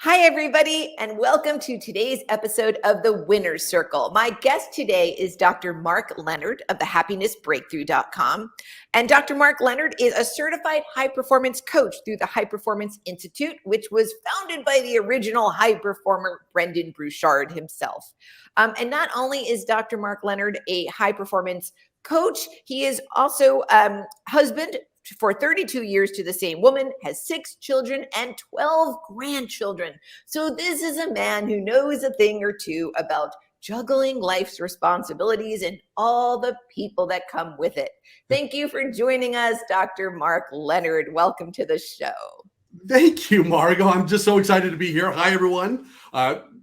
Hi, everybody, and welcome to today's episode of The Winner's Circle. My guest today is Dr. Mark Leonard of thehappinessbreakthrough.com. And Dr. Mark Leonard is a certified high-performance coach through the High Performance Institute, which was founded by the original high performer, Brendan Burchard himself. And not only is Dr. Mark Leonard a high-performance coach, he is also husband for 32 years to the same woman, has 6 children and 12 grandchildren. So this is a man who knows a thing or two about juggling life's responsibilities and all the people that come with it. Thank you for joining us, Dr. Mark Leonard. Welcome to the show. Thank you, Margo. I'm just so excited to be here. Hi, everyone.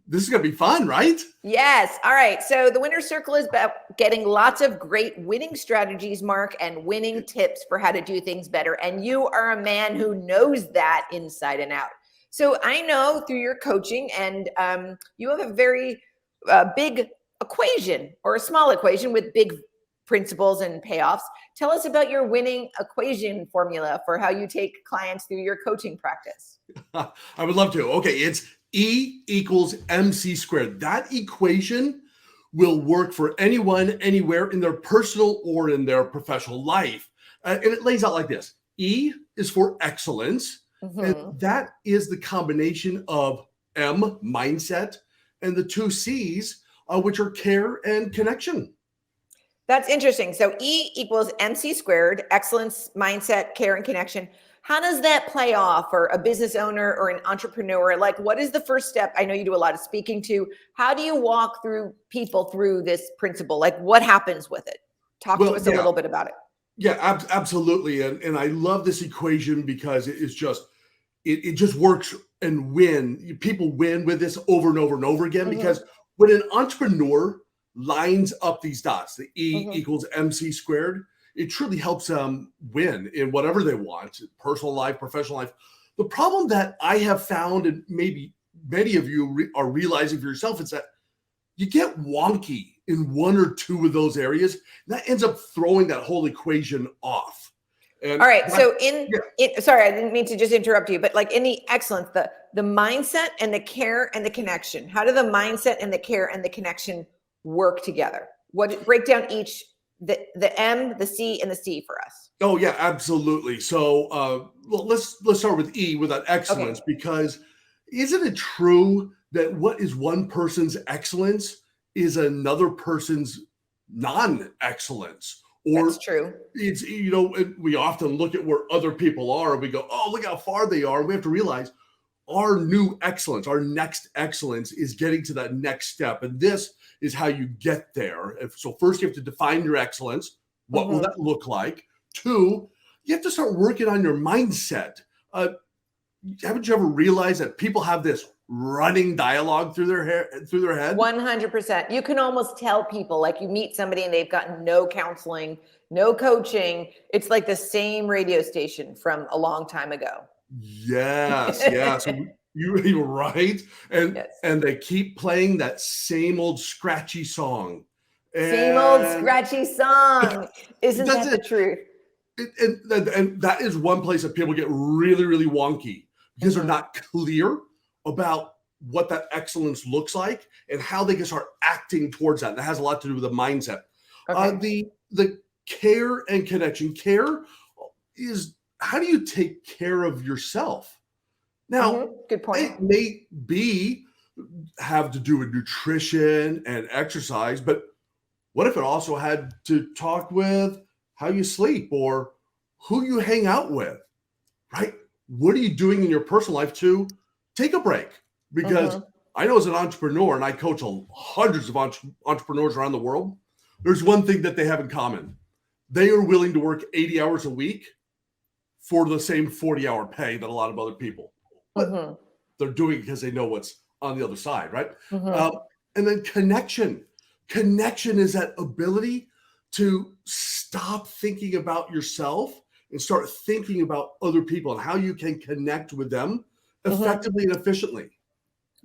This is going to be fun, right? Yes. All right. So the Winner's Circle is about getting lots of great winning strategies, Mark, and winning tips for how to do things better. And you are a man who knows that inside and out. So I know through your coaching, and you have a very big equation or a small equation with big principles and payoffs. Tell us about your winning equation formula for how you take clients through your coaching practice. I would love to. Okay, it's E equals MC squared. That equation will work for anyone, anywhere in their personal or in their professional life. And it lays out like this. E is for excellence. And that is the combination of M, mindset, and the 2 C's, which are care and connection. That's interesting. So E equals MC squared, excellence, mindset, care, and connection. How does that play off for a business owner or an entrepreneur? Like, what is the first step? I know you do a lot of speaking to. How do you walk through people through this principle? Like, what happens with it? Talk to us a little bit about it. Yeah, absolutely. And I love this equation because it just works and people win with this over and over and over again. Because when an entrepreneur lines up these dots, the E equals MC squared, it truly helps them win in whatever they want, personal life, professional life. The problem that I have found, and maybe many of you are realizing for yourself, is that you get wonky in 1 or 2 of those areas. And that ends up throwing that whole equation off. And all right. So sorry, I didn't mean to just interrupt you, but like in the excellence, the mindset and the care and the connection, how do the mindset and the care and the connection work together? Break down each, the M, the C, and the C for us. Oh yeah, absolutely. So let's start with E, with that excellence, because isn't it true that what is one person's excellence is another person's non-excellence? Or that's true. It's, we often look at where other people are and we go, oh, look how far they are. We have to realize our new excellence, our next excellence is getting to that next step. And this is how you get there. So first you have to define your excellence. What will that look like? 2, you have to start working on your mindset. Haven't you ever realized that people have this running dialogue through their head? 100%. You can almost tell people, like you meet somebody and they've gotten no counseling, no coaching. It's like the same radio station from a long time ago. Yes. You're right. And they keep playing that same old scratchy song. Same old scratchy song. Isn't that the truth? And that is one place that people get really, really wonky because they're not clear about what that excellence looks like and how they can start acting towards that. And that has a lot to do with the mindset. The care and connection. Care is, how do you take care of yourself? Now, good point. It may have to do with nutrition and exercise, but what if it also had to talk with how you sleep or who you hang out with, right? What are you doing in your personal life to take a break? Because I know as an entrepreneur, and I coach hundreds of entrepreneurs around the world, there's one thing that they have in common. They are willing to work 80 hours a week for the same 40-hour pay that a lot of other people. But they're doing it because they know what's on the other side, right? And then connection. Connection is that ability to stop thinking about yourself and start thinking about other people and how you can connect with them effectively and efficiently.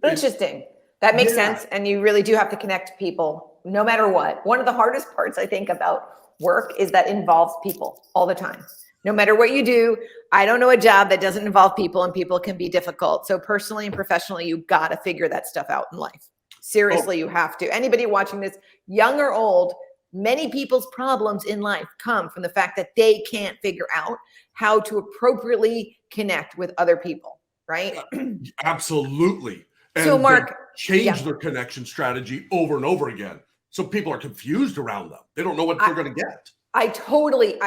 Interesting. That makes sense. And you really do have to connect people no matter what. One of the hardest parts, I think, about work is that involves people all the time. No matter what you do, I don't know a job that doesn't involve people, and people can be difficult. So personally and professionally, you've got to figure that stuff out in life. Seriously, you have to. Anybody watching this, young or old, many people's problems in life come from the fact that they can't figure out how to appropriately connect with other people, right? Absolutely. And So Mark, change their connection strategy over and over again. So people are confused around them. They don't know what they're going to get. I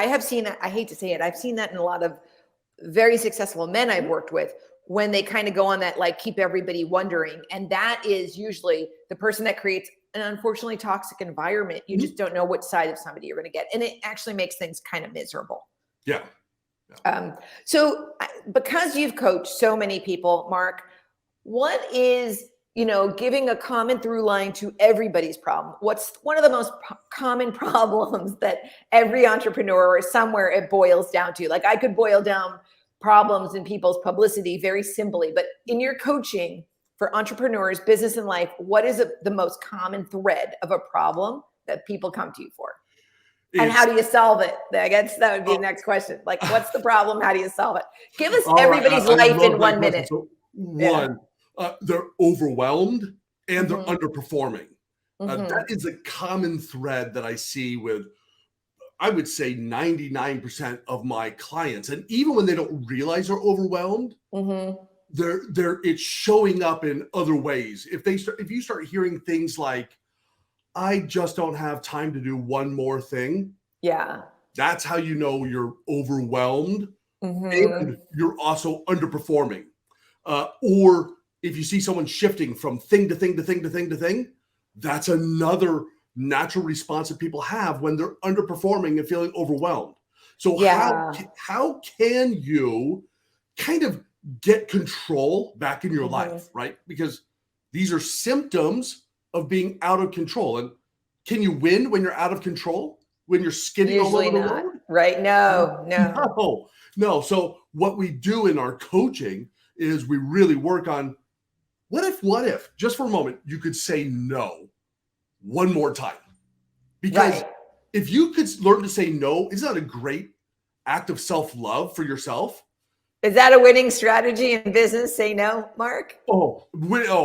have seen that. I hate to say it. I've seen that in a lot of very successful men I've worked with, when they kind of go on that, like, keep everybody wondering. And that is usually the person that creates an unfortunately toxic environment. You just don't know which side of somebody you're going to get. And it actually makes things kind of miserable. Yeah. So because you've coached so many people, Mark, what is, giving a common through line to everybody's problem? What's one of the most common problems that every entrepreneur, or somewhere it boils down to? Like, I could boil down problems in people's publicity very simply, but in your coaching for entrepreneurs, business and life, what is the most common thread of a problem that people come to you for? And how do you solve it? I guess that would be the next question. Like, what's the problem? How do you solve it? Give us everybody's life in 1 minute. So they're overwhelmed and they're underperforming. That is a common thread that I see with, I would say, 99% of my clients. And even when they don't realize they're overwhelmed, it's showing up in other ways. If you start hearing things like, I just don't have time to do one more thing. Yeah. That's how you know you're overwhelmed and you're also underperforming. Or if you see someone shifting from thing to thing to thing to thing to thing, that's another natural response that people have when they're underperforming and feeling overwhelmed. So how can you kind of get control back in your life, right? Because these are symptoms of being out of control. And can you win when you're out of control? When you're skidding all over the road? Right? No. So what we do in our coaching is we really work on what if, just for a moment, you could say no one more time. Because if you could learn to say no, isn't that a great act of self-love for yourself? Is that a winning strategy in business? Say no, Mark? Oh,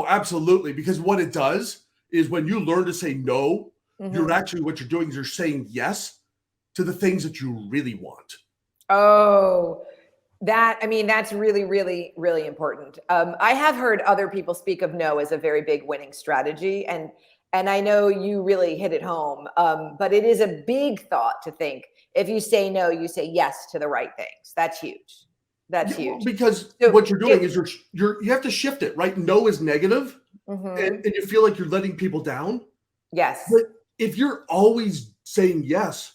absolutely. Because what it does is when you learn to say no, what you're doing is you're saying yes to the things that you really want. Oh, that's really, really, really important. I have heard other people speak of no as a very big winning strategy. And I know you really hit it home. But it is a big thought to think, if you say no, you say yes to the right things. That's huge. That's huge. Because what you're doing is you have to shift it, right? No is negative, and you feel like you're letting people down. Yes. But if you're always saying yes,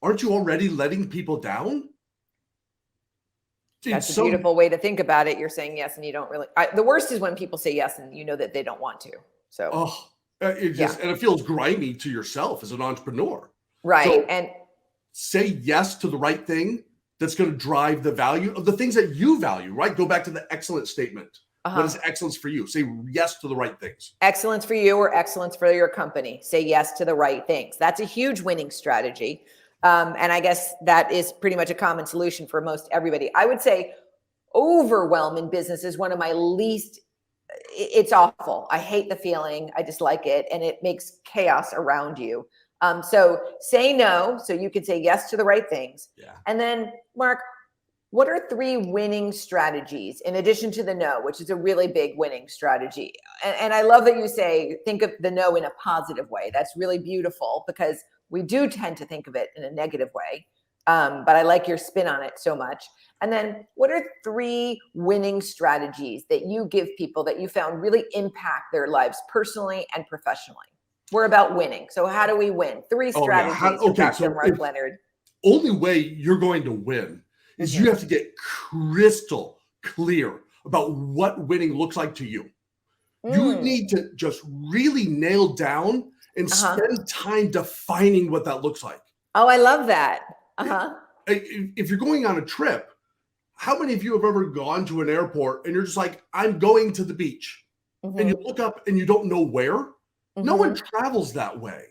aren't you already letting people down? That's a beautiful way to think about it. You're saying yes, and you don't really. The worst is when people say yes and you know that they don't want to. So. And it feels grimy to yourself as an entrepreneur. Right. So and say yes to the right thing that's going to drive the value of the things that you value, right? Go back to the excellence statement. What is excellence for you? Say yes to the right things. Excellence for you or excellence for your company. Say yes to the right things. That's a huge winning strategy. And I guess that is pretty much a common solution for most everybody. I would say overwhelm in business is one of my least. It's awful. I hate the feeling. I dislike it. And it makes chaos around you. So say no, so you can say yes to the right things. Yeah. And then, Mark, what are 3 winning strategies in addition to the no, which is a really big winning strategy? And I love that you say, think of the no in a positive way. That's really beautiful, because we do tend to think of it in a negative way. But I like your spin on it so much. And then what are 3 winning strategies that you give people that you found really impact their lives personally and professionally? We're about winning. So how do we win? 3 strategies from Dr. Mark Leonard. Only way you're going to win is you have to get crystal clear about what winning looks like to you. You need to just really nail down and spend time defining what that looks like. Oh, I love that. If you're going on a trip, how many of you have ever gone to an airport and you're just like, I'm going to the beach, and you look up and you don't know where? No one travels that way.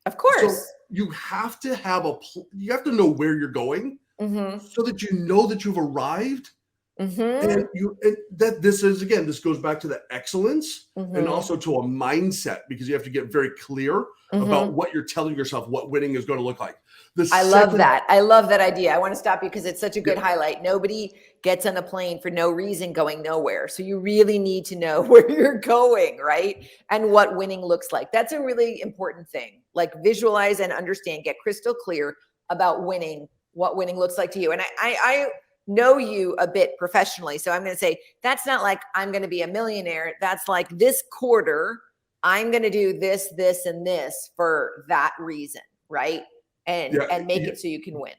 Of course. So you have to have you have to know where you're going, Mm-hmm. so that you know that you've arrived. Mm-hmm. And this goes back to the excellence and Mm-hmm. also to a mindset, because you have to get very clear about Mm-hmm. what you're telling yourself, what winning is going to look like. The I love second, that. I love that idea. I want to stop you because it's such a yeah, good highlight. Nobody gets on a plane for no reason going nowhere. So you really need to know where you're going, right? And what winning looks like. That's a really important thing. Like visualize and understand, get crystal clear about winning, what winning looks like to you. And I know you a bit professionally. So I'm going to say, that's not like I'm going to be a millionaire. That's like this quarter, I'm going to do this, this, and this for that reason, right? yeah, And make yeah, it so you can win.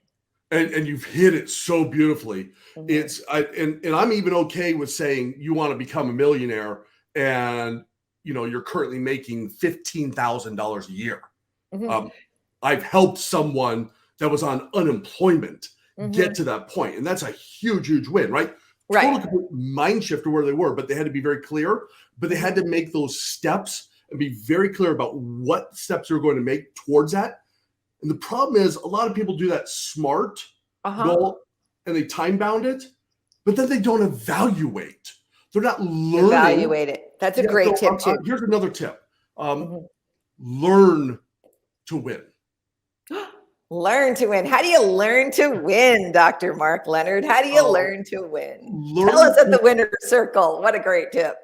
and you've hit it so beautifully. Mm-hmm. And I'm even okay with saying you want to become a millionaire, and you're currently making $15,000 a year. Mm-hmm. Um, I've helped someone that was on unemployment get Mm-hmm. to that point, and that's a huge, huge win, right? Right. Total complete mind shift to where they were, but they had to be very clear. But they had to make those steps and be very clear about what steps they're going to make towards that. And the problem is, a lot of people do that SMART Uh-huh. goal and they time bound it, but then they don't evaluate. They're not learning. Evaluate it. That's a Yeah. great So tip too. here's another tip: Mm-hmm. learn to win. Learn to win. How do you learn to win, Dr. Mark Leonard? How do you Uh, learn to win? Tell learn us at the to winner circle. What a great tip.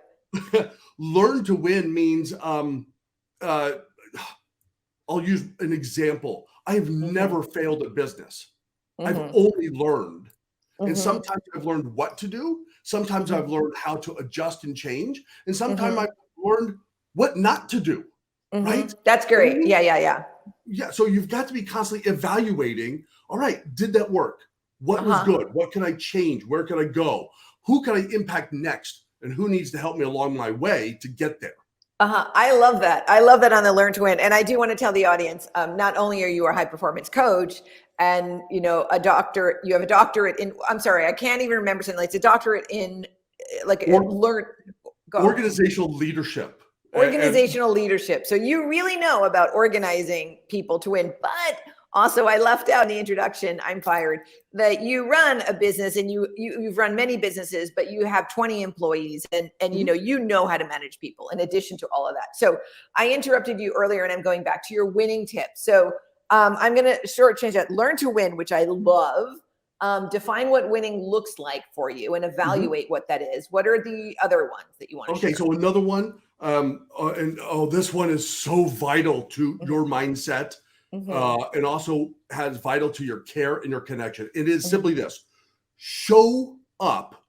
learn to win means uh, I'll use an example. I have Mm-hmm. never failed at business. I've Mm-hmm. only learned. And Mm-hmm. sometimes I've learned what to do. Sometimes Mm-hmm. I've learned how to adjust and change. And sometimes Mm-hmm. I've learned what not to do. Mm-hmm. Right? That's You know what I great. mean? Yeah, yeah, yeah. Yeah. So you've got to be constantly evaluating. All right, did that work? What was Uh-huh. good? What can I change? Where can I go? Who can I impact next? And who needs to help me along my way to get there? Uh-huh. I love that. I love that on the Learn to Win. And I do want to tell the audience, not only are you a high performance coach and, a doctor, you have a doctorate in, I'm sorry, I can't even remember something. Like it's a doctorate in Or go. organizational leadership. And Organizational leadership. So you really know about organizing people to win, but also I left out in the introduction, I'm fired, that you run a business and you've run many businesses, but you have 20 employees and you know how to manage people in addition to all of that. So I interrupted you earlier and I'm going back to your winning tip. So I'm going to shortchange that. Learn to win, which I love. Define what winning looks like for you and Mhm. evaluate what that is. What are the other ones that you want to Okay, share? so another one, this one is so vital to Mhm. your mindset, Mhm. and also has vital to your care and your connection. It is Mhm. simply this: show up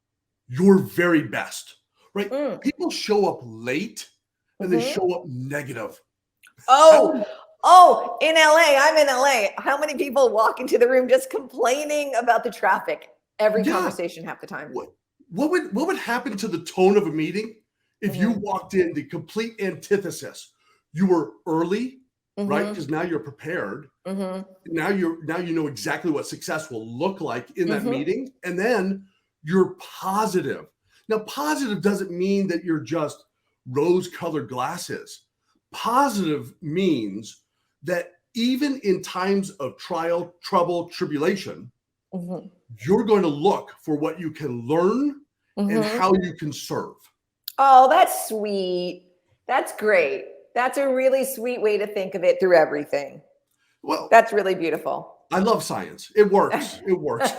your very best. Right? Mm. People show up late and they Mhm. show up negative. How Oh, oh, in LA, I'm in LA. How many people walk into the room just complaining about the traffic? Every Yeah. conversation half the time. What would happen to the tone of a meeting if you Mhm. walked in the complete antithesis? You were early, right? Mhm. Because now you're prepared. Mhm. Now you know exactly what success will look like in that Mhm. meeting, and then you're positive. Now, positive doesn't mean that you're just rose-colored glasses. Positive means that even in times of trial, trouble, tribulation, Mhm. you're going to look for what you can learn and Mhm. how you can serve. Oh, that's sweet. That's great. That's a really sweet way to think of it through everything. Well, That's really beautiful. I love science. It works. It works.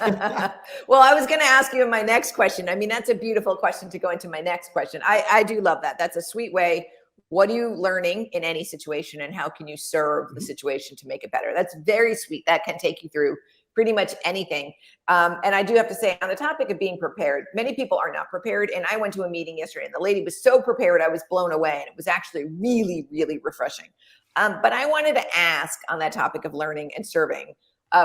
Well, I was going to ask you in my next question. I mean, that's a beautiful question to go into my next question. I do love that. That's a sweet way. What are you learning in any situation and how can you serve the situation to make it better? That's very sweet. That can take you through pretty much anything. And I do have to say, on the topic of being prepared, many people are not prepared. And I went to a meeting yesterday and the lady was so prepared, I was blown away. And it was actually really, really refreshing. But I wanted to ask on that topic of learning and serving,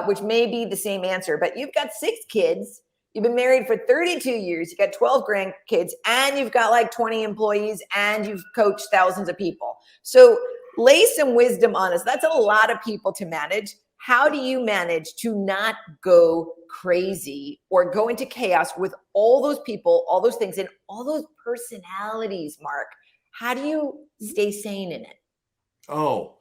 which may be the same answer, but you've got 6 kids. You've been married for 32 years. You got 12 grandkids and you've got like 20 employees and you've coached thousands of people. So lay some wisdom on us. That's a lot of people to manage. How do you manage to not go crazy or go into chaos with all those people, all those things, and all those personalities, Mark? How do you stay sane in it? Oh,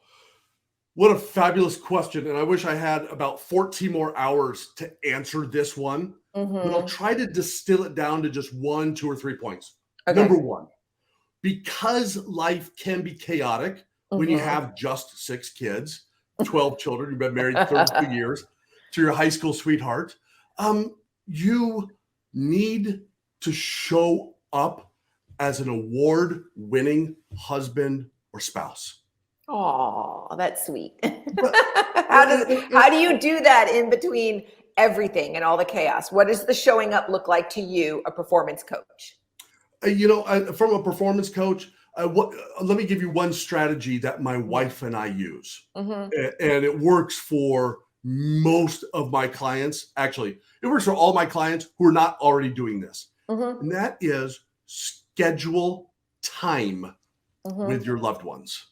What a fabulous question. And I wish I had about 14 more hours to answer this one, but I'll try to distill it down to just 1, 2, or 3 points. Okay. Number one, because life can be chaotic when you have just 6 kids, 12 children, you've been married 32 years to your high school sweetheart, you need to show up as an award-winning husband or spouse. Oh, that's sweet. How do you do that in between everything and all the chaos? What does the showing up look like to you, a performance coach? From a performance coach, let me give you one strategy that my wife and I use, and it works for most of my clients. Actually, it works for all my clients who are not already doing this, and that is schedule time with your loved ones.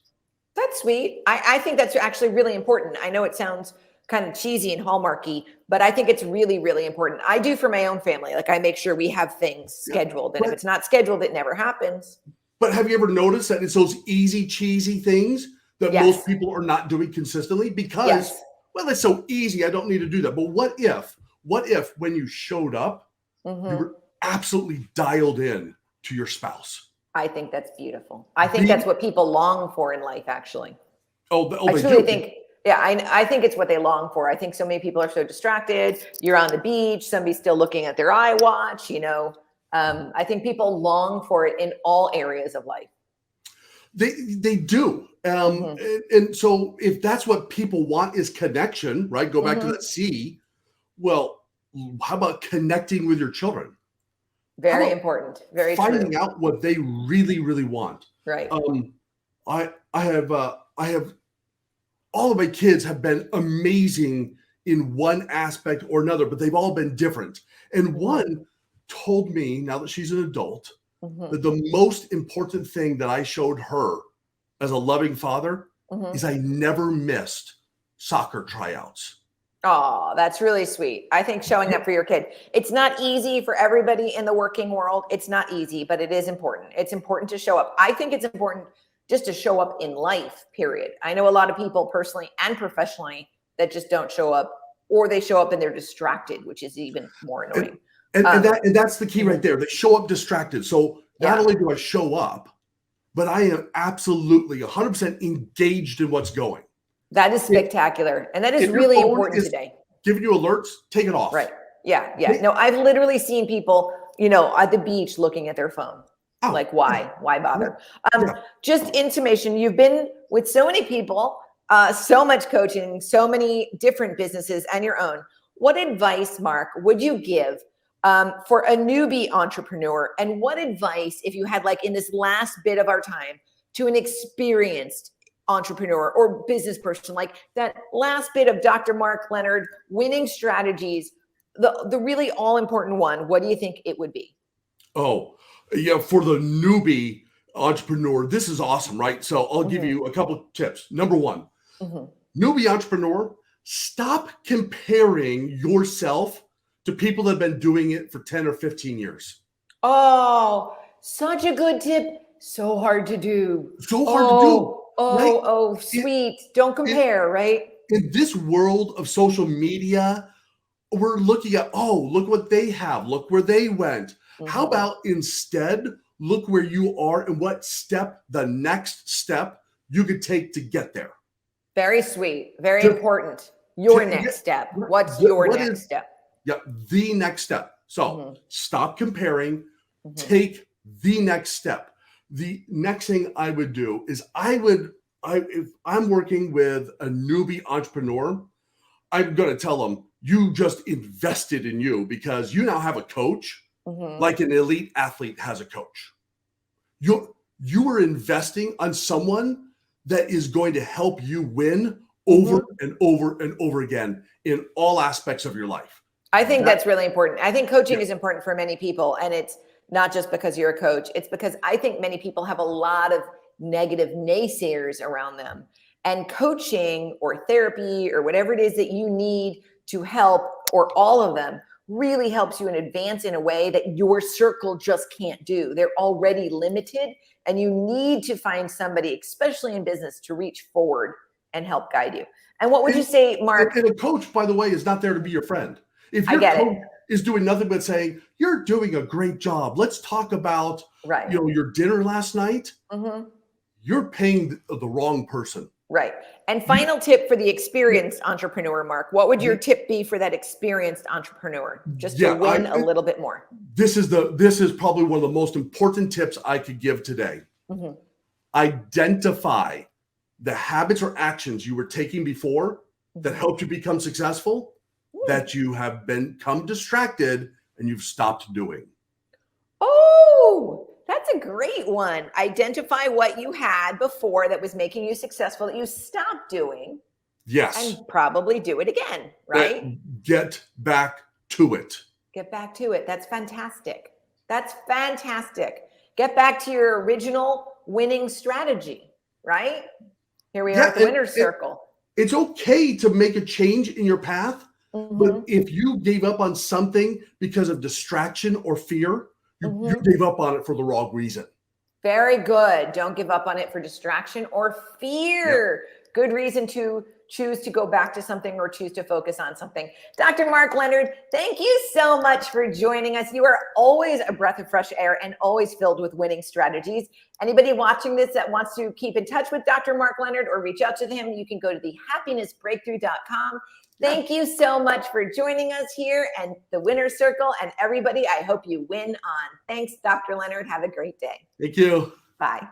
That's sweet. I think that's actually really important. I know it sounds kind of cheesy and hallmarky, but I think it's really, really important. I do for my own family. Like I make sure we have things scheduled. And if it's not scheduled, it never happens. But have you ever noticed that it's those easy, cheesy things that most people are not doing consistently? Because, well, it's so easy. I don't need to do that. But what if when you showed up, you were absolutely dialed in to your spouse? I think that's beautiful. I think that's what people long for in life, actually. I truly think, I think it's what they long for. I think so many people are so distracted. You're on the beach, somebody's still looking at their iWatch, I think people long for it in all areas of life. They do. And so if that's what people want is connection, right? Go back to that C. Well, how about connecting with your children? Very important. Very finding true. out what they really, really want. Right. I have all of my kids have been amazing in one aspect or another, but they've all been different. And one told me, now that she's an adult, that the most important thing that I showed her as a loving father is I never missed soccer tryouts. Oh, that's really sweet. I think showing up for your kid. It's not easy for everybody in the working world. It's not easy, but it is important. It's important to show up. I think it's important just to show up in life, period. I know a lot of people personally and professionally that just don't show up, or they show up and they're distracted, which is even more annoying. And that's the key right there. They show up distracted. So not only do I show up, but I am absolutely 100% engaged in what's going. That is spectacular. And that is really important today. Giving you alerts, take it off. Right. Yeah. No, I've literally seen people, at the beach looking at their phone. Like, why? Why bother? Just intimation. You've been with so many people, so much coaching, so many different businesses and your own. What advice, Mark, would you give for a newbie entrepreneur? And what advice, if you had in this last bit of our time, to an experienced entrepreneur or business person, like that last bit of Dr. Mark Leonard, winning strategies, the really all important one, what do you think it would be? Oh, yeah, for the newbie entrepreneur, this is awesome, right? So I'll give you a couple tips. Number one, newbie entrepreneur, stop comparing yourself to people that have been doing it for 10 or 15 years. Oh, such a good tip. So hard to do. So hard to do. Right? Sweet. Don't compare, right? In this world of social media, we're looking at, look what they have. Look where they went. How about instead, look where you are and what the next step you could take to get there. Very sweet. Very important. Your next step. What's your next step? Yeah, the next step. So stop comparing. Take the next step. The next thing I would do is if I'm working with a newbie entrepreneur, I'm going to tell them, you just invested in you because you now have a coach like an elite athlete has a coach. You are investing on someone that is going to help you win over and over and over again in all aspects of your life. I think that's really important. I think coaching is important for many people, and it's not just because you're a coach. It's because I think many people have a lot of negative naysayers around them. And coaching or therapy or whatever it is that you need to help, or all of them, really helps you in advance in a way that your circle just can't do. They're already limited, and you need to find somebody, especially in business, to reach forward and help guide you. And what would you say, Mark? And a coach, by the way, is not there to be your friend. If I your get coach it. is doing nothing but saying, you're doing a great job, let's talk about Right. your dinner last night, Mm-hmm. you're paying the wrong person. Right. And final tip for the experienced entrepreneur, Mark, what would your tip be for that experienced entrepreneur just to win a little bit more? This is probably one of the most important tips I could give today. Mm-hmm. Identify the habits or actions you were taking before that helped you become successful, that you have become distracted and you've stopped doing. Oh, that's a great one. Identify what you had before that was making you successful that you stopped doing. Yes. And probably do it again, right? Get back to it. Get back to it. That's fantastic. That's fantastic. Get back to your original winning strategy, right? Here we are at the winner's circle. It's okay to make a change in your path, but if you gave up on something because of distraction or fear, you gave up on it for the wrong reason. Very good. Don't give up on it for distraction or fear. Yep. Good reason to choose to go back to something or choose to focus on something. Dr. Mark Leonard, thank you so much for joining us. You are always a breath of fresh air and always filled with winning strategies. Anybody watching this that wants to keep in touch with Dr. Mark Leonard or reach out to him, you can go to thehappinessbreakthrough.com. Thank you so much for joining us here and the Winner's Circle. And everybody, I hope you win on. Thanks, Dr. Leonard. Have a great day. Thank you. Bye.